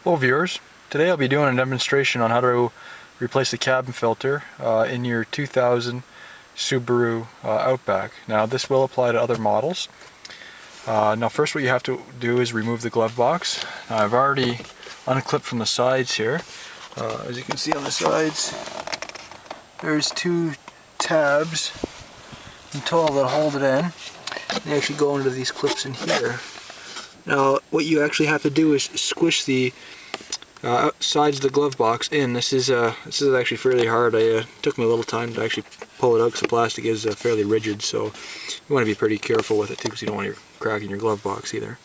Hello viewers, today I'll be doing a demonstration on how to replace the cabin filter in your 2000 Subaru Outback. Now this will apply to other models. Now first what you have to do is remove the glove box. I've already unclipped from the sides here. As you can see on the sides, there's two tabs in total that hold it in. They actually go into these clips in here. Now what you actually have to do is squish the sides of the glove box in. This is actually fairly hard. It took me a little time to actually pull it out because the plastic is fairly rigid, so you want to be pretty careful with it too because you don't want to crack in your glove box either.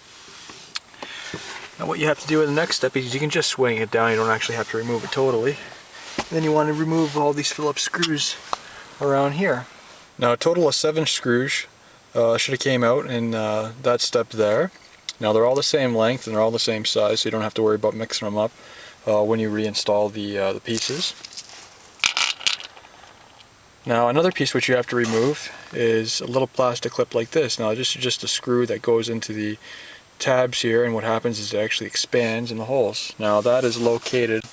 Now what you have to do in the next step is you can just swing it down, you don't actually have to remove it totally. Then you want to remove all these Phillips screws around here. Now a total of 7 screws should have came out in that step there. Now they're all the same length and they're all the same size, so you don't have to worry about mixing them up when you reinstall the pieces. Now another piece which you have to remove is a little plastic clip like this. Now this is just a screw that goes into the tabs here, and what happens is it actually expands in the holes. Now that is located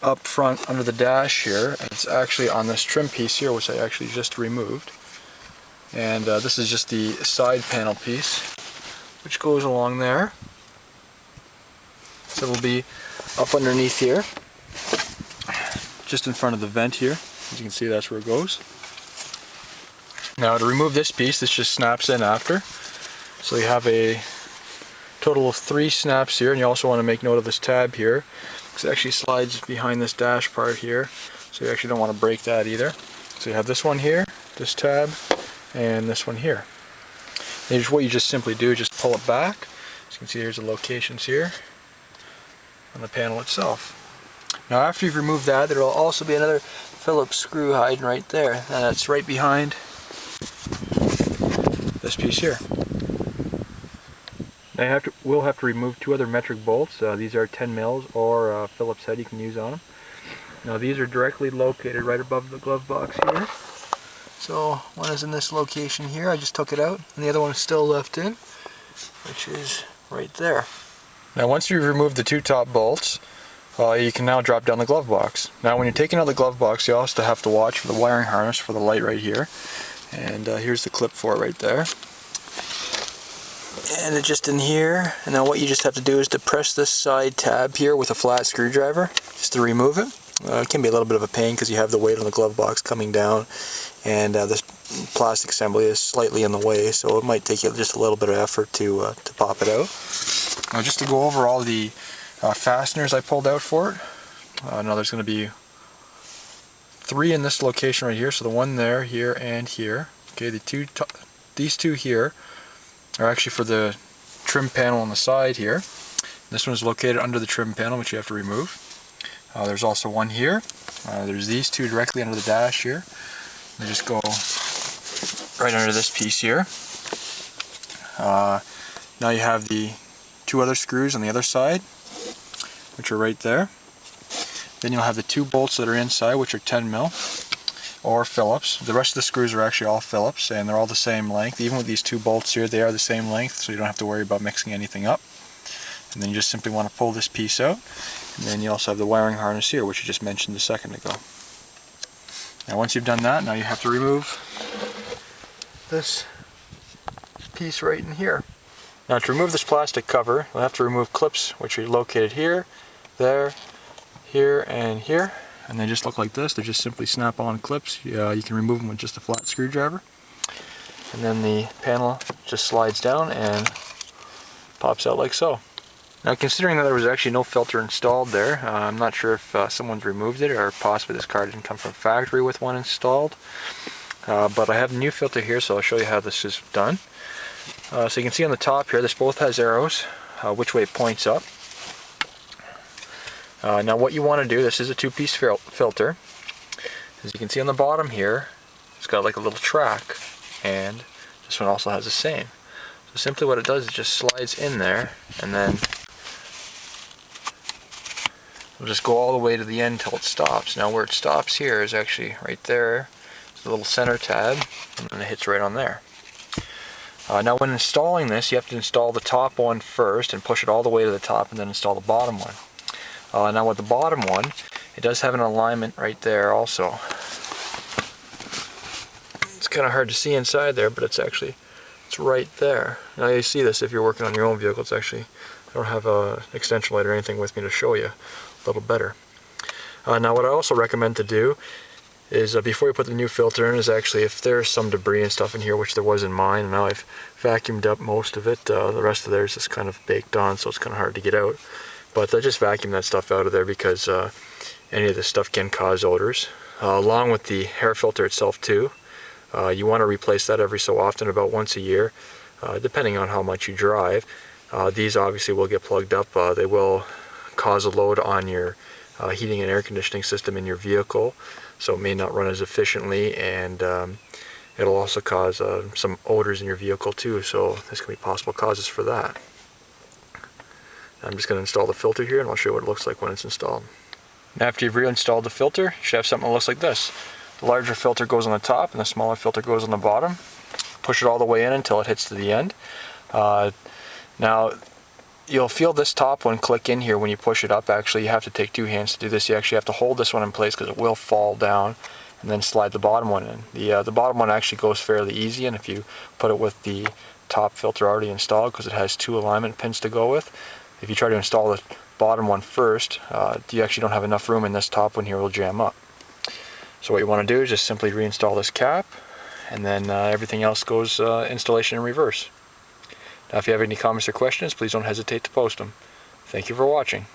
up front under the dash here, and it's actually on this trim piece here, which I actually just removed. And this is just the side panel piece, which goes along there. So it'll be up underneath here, just in front of the vent here. As you can see, that's where it goes. Now to remove this piece, this just snaps in after. So you have a total of 3 snaps here, and you also want to make note of this tab here, because it actually slides behind this dash part here, so you actually don't want to break that either. So you have this one here, this tab, and this one here. And what you just simply do is just pull it back. As you can see, here's the locations here on the panel itself. Now after you've removed that, there will also be another Phillips screw hiding right there, and that's right behind this piece here. Now we'll have to remove 2 other metric bolts. These are 10 mils or Phillips head you can use on them. Now these are directly located right above the glove box here. So one is in this location here, I just took it out, and the other one is still left in, which is right there. Now once you've removed the 2 top bolts, you can now drop down the glove box. Now when you're taking out the glove box, you also have to watch for the wiring harness for the light right here. And here's the clip for it right there. And it's just in here, and now what you just have to do is to press this side tab here with a flat screwdriver, just to remove it. It can be a little bit of a pain because you have the weight on the glove box coming down, and this plastic assembly is slightly in the way, so it might take you just a little bit of effort to pop it out. Now just to go over all the fasteners I pulled out for it. Now there's going to be 3 in this location right here, so the one there, here, and here. Okay, these 2 here are actually for the trim panel on the side here. This one is located under the trim panel, which you have to remove. There's also one here. There's these 2 directly under the dash here. They just go right under this piece here. Now you have the 2 other screws on the other side, which are right there. Then you'll have the 2 bolts that are inside, which are 10 mil or Phillips. The rest of the screws are actually all Phillips, and they're all the same length. Even with these 2 bolts here, they are the same length, so you don't have to worry about mixing anything up. And then you just simply want to pull this piece out. And then you also have the wiring harness here, which you just mentioned a second ago. Now once you've done that, now you have to remove this piece right in here. Now to remove this plastic cover, you'll have to remove clips which are located here, there, here, and here. And they just look like this. They're just simply snap-on clips. You can remove them with just a flat screwdriver. And then the panel just slides down and pops out like so. Now considering that there was actually no filter installed there, I'm not sure if someone's removed it, or possibly this car didn't come from factory with one installed. But I have a new filter here, so I'll show you how this is done. So you can see on the top here, this both has arrows, which way it points up. Now what you want to do, this is a 2-piece filter. As you can see on the bottom here, it's got like a little track, and this one also has the same. So simply what it does is just slides in there, and then it'll just go all the way to the end until it stops. Now where it stops here is actually right there. It's a little center tab, and then it hits right on there. Now when installing this, you have to install the top one first and push it all the way to the top, and then install the bottom one. Now with the bottom one, it does have an alignment right there also. It's kind of hard to see inside there, but it's right there. Now you see this if you're working on your own vehicle. I don't have an extension light or anything with me to show you a little better. Now what I also recommend to do is before you put the new filter in, is actually, if there's some debris and stuff in here, which there was in mine, and now I've vacuumed up most of it, the rest of there is just kind of baked on, so it's kind of hard to get out. But I just vacuum that stuff out of there, because any of this stuff can cause odors. Along with the air filter itself too. You want to replace that every so often, about once a year, depending on how much you drive. These obviously will get plugged up. They will cause a load on your heating and air conditioning system in your vehicle, so it may not run as efficiently, and it'll also cause some odors in your vehicle too, so this can be possible causes for that. I'm just going to install the filter here, and I'll show you what it looks like when it's installed. Now after you've reinstalled the filter, you should have something that looks like this. The larger filter goes on the top and the smaller filter goes on the bottom. Push it all the way in until it hits to the end. Now you'll feel this top one click in here when you push it up. Actually, you have to take 2 hands to do this. You actually have to hold this one in place because it will fall down, and then slide the bottom one in. The bottom one actually goes fairly easy, and if you put it with the top filter already installed, because it has 2 alignment pins to go with, if you try to install the bottom one first, you actually don't have enough room, and this top one here will jam up. So what you want to do is just simply reinstall this cap, and then everything else goes installation in reverse. Now if you have any comments or questions, please don't hesitate to post them. Thank you for watching.